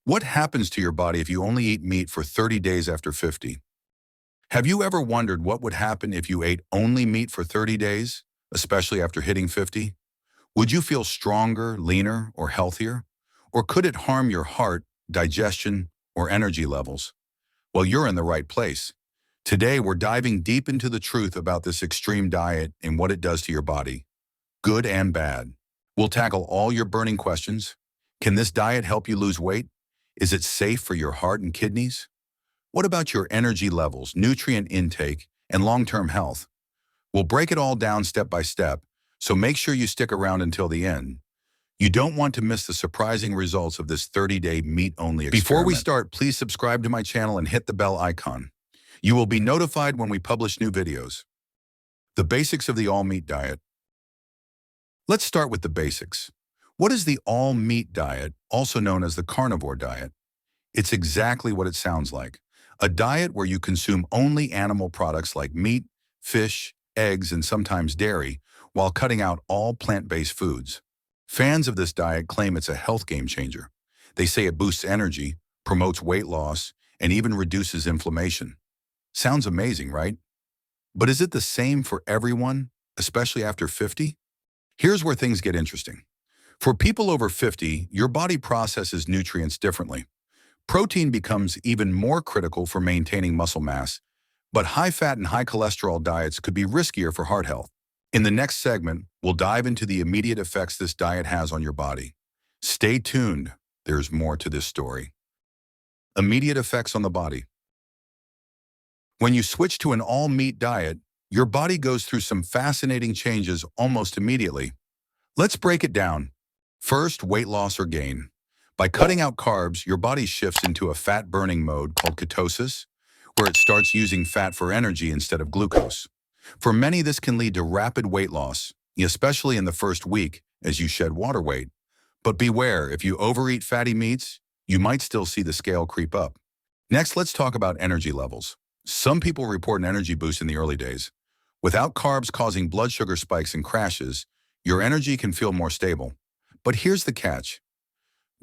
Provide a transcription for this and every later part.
What happens to your body if you only eat meat for 30 days after 50? Have you ever wondered what would happen if you ate only meat for 30 days, especially after hitting 50? Would you feel stronger, leaner, or healthier? Or could it harm your heart, digestion, or energy levels? Well, you're in the right place. Today, we're diving deep into the truth about this extreme diet and what it does to your body, good and bad. We'll tackle all your burning questions. Can this diet help you lose weight? Is it safe for your heart and kidneys? What about your energy levels, nutrient intake, and long-term health? We'll break it all down step by step, so make sure you stick around until the end. You don't want to miss the surprising results of this 30-day meat-only experiment. Before we start, please subscribe to my channel and hit the bell icon. You will be notified when we publish new videos. The basics of the all-meat diet. Let's start with the basics. What is the all-meat diet, also known as the carnivore diet? It's exactly what it sounds like. A diet where you consume only animal products like meat, fish, eggs, and sometimes dairy, while cutting out all plant-based foods. Fans of this diet claim it's a health game changer. They say it boosts energy, promotes weight loss, and even reduces inflammation. Sounds amazing, right? But is it the same for everyone, especially after 50? Here's where things get interesting. For people over 50, your body processes nutrients differently. Protein becomes even more critical for maintaining muscle mass, but high-fat and high-cholesterol diets could be riskier for heart health. In the next segment, we'll dive into the immediate effects this diet has on your body. Stay tuned, there's more to this story. Immediate effects on the body. When you switch to an all-meat diet, your body goes through some fascinating changes almost immediately. Let's break it down. First, weight loss or gain. By cutting out carbs, your body shifts into a fat-burning mode called ketosis, where it starts using fat for energy instead of glucose. For many, this can lead to rapid weight loss, especially in the first week as you shed water weight. But beware, if you overeat fatty meats, you might still see the scale creep up. Next, let's talk about energy levels. Some people report an energy boost in the early days. Without carbs causing blood sugar spikes and crashes, your energy can feel more stable. But here's the catch.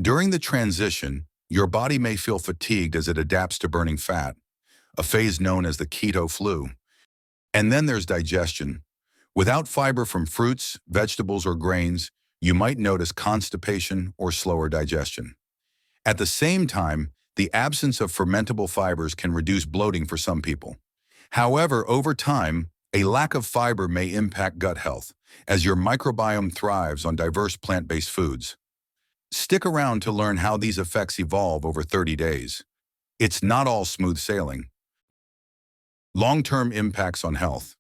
During the transition, your body may feel fatigued as it adapts to burning fat, a phase known as the keto flu. And then there's digestion. Without fiber from fruits, vegetables, or grains, you might notice constipation or slower digestion. At the same time, the absence of fermentable fibers can reduce bloating for some people. However, over time, a lack of fiber may impact gut health, as your microbiome thrives on diverse plant-based foods. Stick around to learn how these effects evolve over 30 days. It's not all smooth sailing. Long-term impacts on health.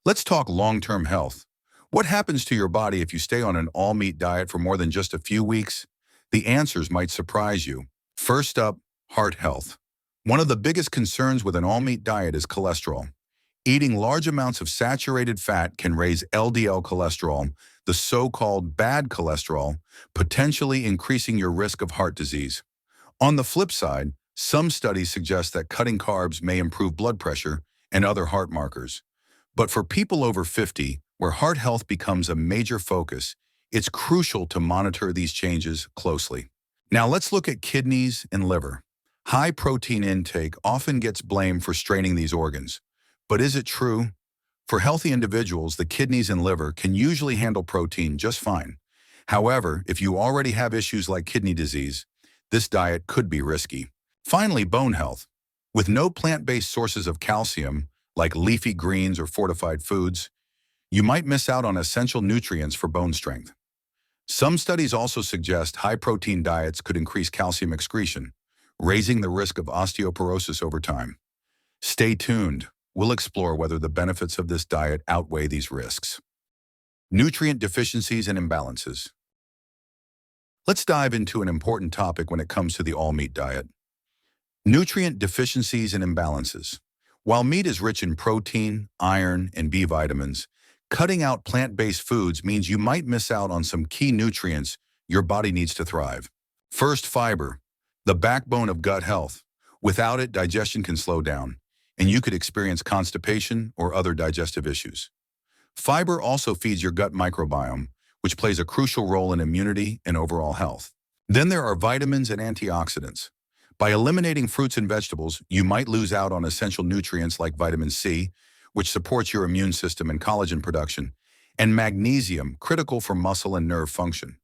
Let's talk long-term health. What happens to your body if you stay on an all-meat diet for more than just a few weeks? The answers might surprise you. First up, heart health. One of the biggest concerns with an all-meat diet is cholesterol. Eating large amounts of saturated fat can raise LDL cholesterol, the so-called bad cholesterol, potentially increasing your risk of heart disease. On the flip side, some studies suggest that cutting carbs may improve blood pressure and other heart markers. But for people over 50, where heart health becomes a major focus, it's crucial to monitor these changes closely. Now let's look at kidneys and liver. High protein intake often gets blamed for straining these organs. But is it true? For healthy individuals, the kidneys and liver can usually handle protein just fine. However, if you already have issues like kidney disease, this diet could be risky. Finally, bone health. With no plant-based sources of calcium, like leafy greens or fortified foods, you might miss out on essential nutrients for bone strength. Some studies also suggest high-protein diets could increase calcium excretion, raising the risk of osteoporosis over time. Stay tuned. We'll explore whether the benefits of this diet outweigh these risks. Nutrient deficiencies and imbalances. Let's dive into an important topic when it comes to the all-meat diet. Nutrient deficiencies and imbalances. While meat is rich in protein, iron, and B vitamins, cutting out plant-based foods means you might miss out on some key nutrients your body needs to thrive. First, fiber, the backbone of gut health. Without it, digestion can slow down, and you could experience constipation or other digestive issues. Fiber also feeds your gut microbiome, which plays a crucial role in immunity and overall health. Then there are vitamins and antioxidants. By eliminating fruits and vegetables, you might lose out on essential nutrients like vitamin C, which supports your immune system and collagen production, and magnesium, critical for muscle and nerve function.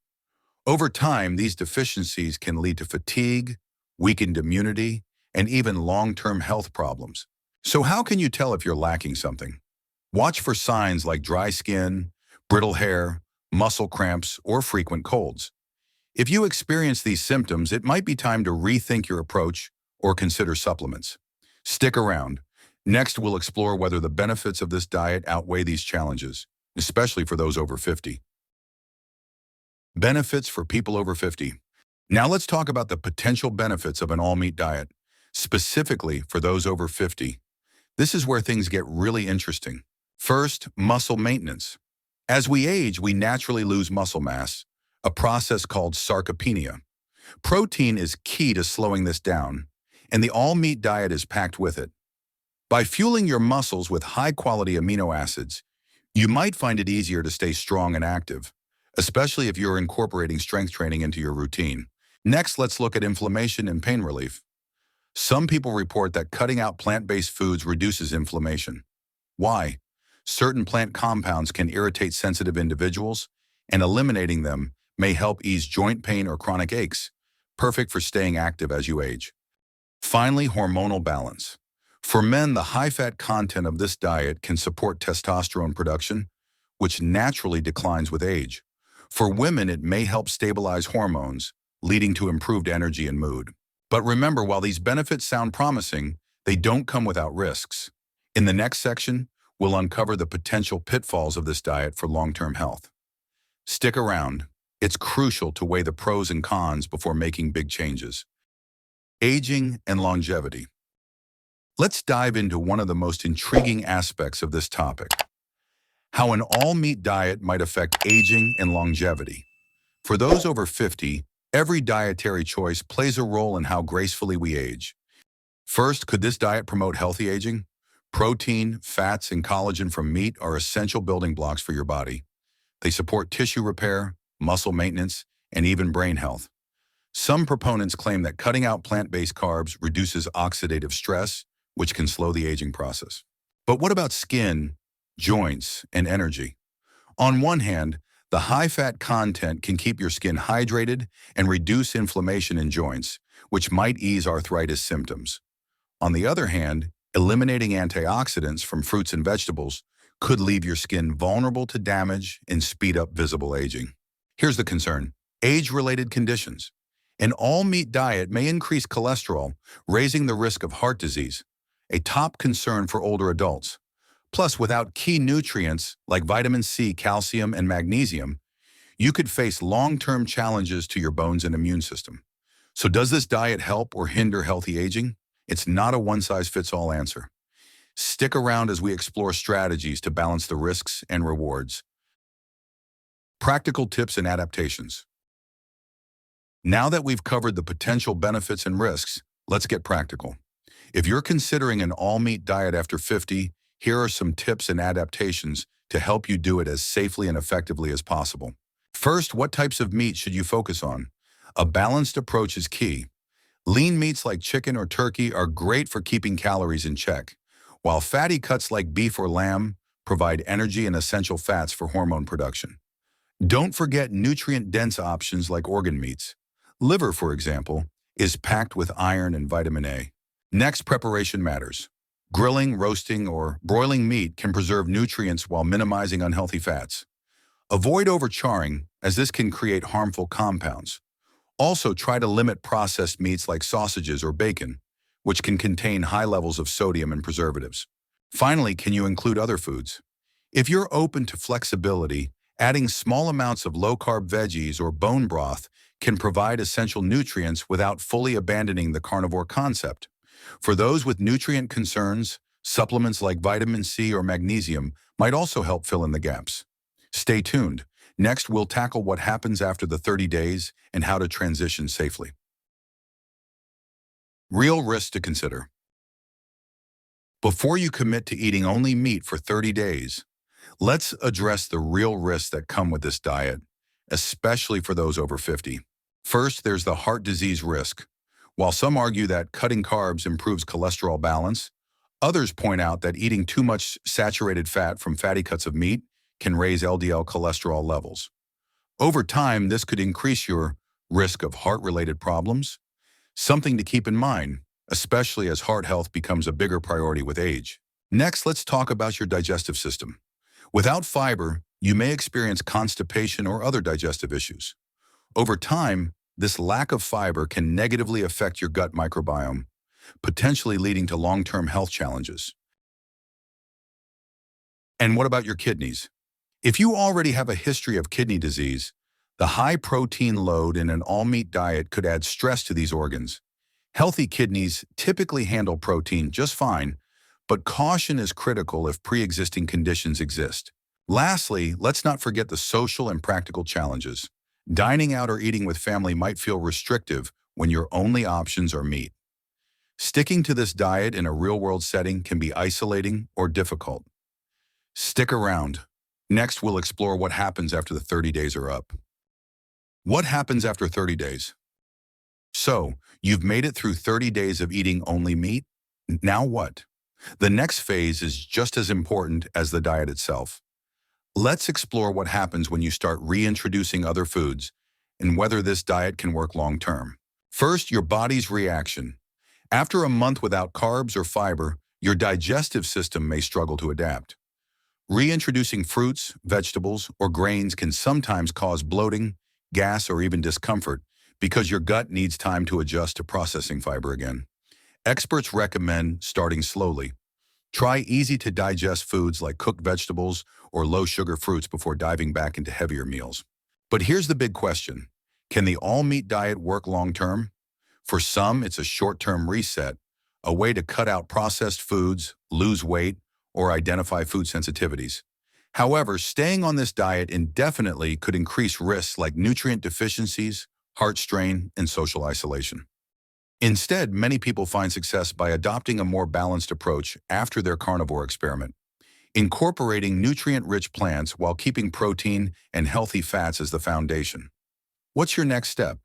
Over time, these deficiencies can lead to fatigue, weakened immunity, and even long-term health problems. So how can you tell if you're lacking something? Watch for signs like dry skin, brittle hair, muscle cramps, or frequent colds. If you experience these symptoms, it might be time to rethink your approach or consider supplements. Stick around. Next, we'll explore whether the benefits of this diet outweigh these challenges, especially for those over 50. Benefits for people over 50. Now let's talk about the potential benefits of an all-meat diet, specifically for those over 50. This is where things get really interesting. First, muscle maintenance. As we age, we naturally lose muscle mass, a process called sarcopenia. Protein is key to slowing this down, and the all-meat diet is packed with it. By fueling your muscles with high-quality amino acids, you might find it easier to stay strong and active, especially if you're incorporating strength training into your routine. Next, let's look at inflammation and pain relief. Some people report that cutting out plant-based foods reduces inflammation. Why? Certain plant compounds can irritate sensitive individuals, and eliminating them may help ease joint pain or chronic aches, perfect for staying active as you age. Finally, hormonal balance. For men, the high-fat content of this diet can support testosterone production, which naturally declines with age. For women, it may help stabilize hormones, leading to improved energy and mood. But remember, while these benefits sound promising, they don't come without risks. In the next section, we'll uncover the potential pitfalls of this diet for long-term health. Stick around. It's crucial to weigh the pros and cons before making big changes. Aging and longevity. Let's dive into one of the most intriguing aspects of this topic: how an all-meat diet might affect aging and longevity. For those over 50, every dietary choice plays a role in how gracefully we age. First, could this diet promote healthy aging? Protein, fats, and collagen from meat are essential building blocks for your body. They support tissue repair, muscle maintenance, and even brain health. Some proponents claim that cutting out plant-based carbs reduces oxidative stress, which can slow the aging process. But what about skin, joints, and energy? On one hand, the high-fat content can keep your skin hydrated and reduce inflammation in joints, which might ease arthritis symptoms. On the other hand, eliminating antioxidants from fruits and vegetables could leave your skin vulnerable to damage and speed up visible aging. Here's the concern: age-related conditions. An all-meat diet may increase cholesterol, raising the risk of heart disease, a top concern for older adults. Plus, without key nutrients like vitamin C, calcium, and magnesium, you could face long-term challenges to your bones and immune system. So does this diet help or hinder healthy aging? It's not a one-size-fits-all answer. Stick around as we explore strategies to balance the risks and rewards. Practical tips and adaptations. Now that we've covered the potential benefits and risks, let's get practical. If you're considering an all-meat diet after 50, here are some tips and adaptations to help you do it as safely and effectively as possible. First, what types of meat should you focus on? A balanced approach is key. Lean meats like chicken or turkey are great for keeping calories in check, while fatty cuts like beef or lamb provide energy and essential fats for hormone production. Don't forget nutrient-dense options like organ meats. Liver, for example, is packed with iron and vitamin A. Next, preparation matters. Grilling, roasting, or broiling meat can preserve nutrients while minimizing unhealthy fats. Avoid overcharring, as this can create harmful compounds. Also, try to limit processed meats like sausages or bacon, which can contain high levels of sodium and preservatives. Finally, can you include other foods? If you're open to flexibility, adding small amounts of low-carb veggies or bone broth can provide essential nutrients without fully abandoning the carnivore concept. For those with nutrient concerns, supplements like vitamin C or magnesium might also help fill in the gaps. Stay tuned. Next, we'll tackle what happens after the 30 days and how to transition safely. Real risks to consider. Before you commit to eating only meat for 30 days, let's address the real risks that come with this diet, especially for those over 50. First, there's the heart disease risk. While some argue that cutting carbs improves cholesterol balance, others point out that eating too much saturated fat from fatty cuts of meat can raise LDL cholesterol levels. Over time, this could increase your risk of heart-related problems, something to keep in mind, especially as heart health becomes a bigger priority with age. Next, let's talk about your digestive system. Without fiber, you may experience constipation or other digestive issues. Over time, this lack of fiber can negatively affect your gut microbiome, potentially leading to long-term health challenges. And what about your kidneys? If you already have a history of kidney disease, the high protein load in an all-meat diet could add stress to these organs. Healthy kidneys typically handle protein just fine, but caution is critical if pre-existing conditions exist. Lastly, let's not forget the social and practical challenges. Dining out or eating with family might feel restrictive when your only options are meat. Sticking to this diet in a real-world setting can be isolating or difficult. Stick around. Next, we'll explore what happens after the 30 days are up. What happens after 30 days? So, you've made it through 30 days of eating only meat? Now what? The next phase is just as important as the diet itself. Let's explore what happens when you start reintroducing other foods and whether this diet can work long-term. First, your body's reaction. After a month without carbs or fiber, your digestive system may struggle to adapt. Reintroducing fruits, vegetables, or grains can sometimes cause bloating, gas, or even discomfort because your gut needs time to adjust to processing fiber again. Experts recommend starting slowly. Try easy-to-digest foods like cooked vegetables or low-sugar fruits before diving back into heavier meals. But here's the big question. Can the all-meat diet work long-term? For some, it's a short-term reset, a way to cut out processed foods, lose weight, or identify food sensitivities. However, staying on this diet indefinitely could increase risks like nutrient deficiencies, heart strain, and social isolation. Instead, many people find success by adopting a more balanced approach after their carnivore experiment, incorporating nutrient-rich plants while keeping protein and healthy fats as the foundation. What's your next step?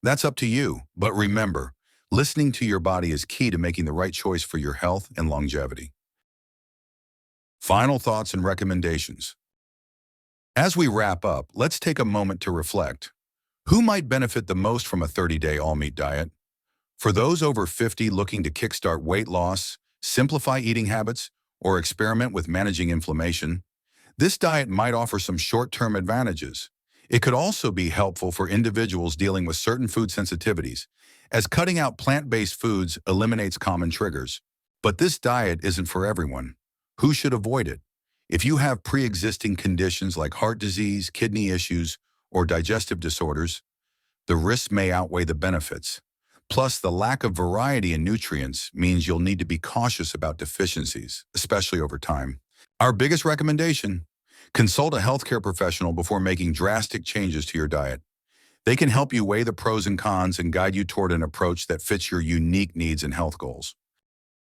That's up to you, but remember, listening to your body is key to making the right choice for your health and longevity. Final thoughts and recommendations. As we wrap up, let's take a moment to reflect. Who might benefit the most from a 30-day all-meat diet? For those over 50 looking to kickstart weight loss, simplify eating habits, or experiment with managing inflammation, this diet might offer some short-term advantages. It could also be helpful for individuals dealing with certain food sensitivities, as cutting out plant-based foods eliminates common triggers. But this diet isn't for everyone. Who should avoid it? If you have pre-existing conditions like heart disease, kidney issues, or digestive disorders, the risks may outweigh the benefits. Plus, the lack of variety in nutrients means you'll need to be cautious about deficiencies, especially over time. Our biggest recommendation: consult a healthcare professional before making drastic changes to your diet. They can help you weigh the pros and cons and guide you toward an approach that fits your unique needs and health goals.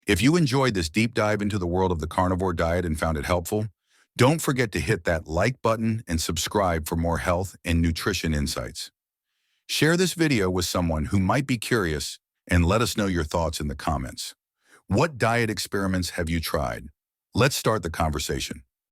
If you enjoyed this deep dive into the world of the carnivore diet and found it helpful, don't forget to hit that like button and subscribe for more health and nutrition insights. Share this video with someone who might be curious and let us know your thoughts in the comments. What diet experiments have you tried? Let's start the conversation.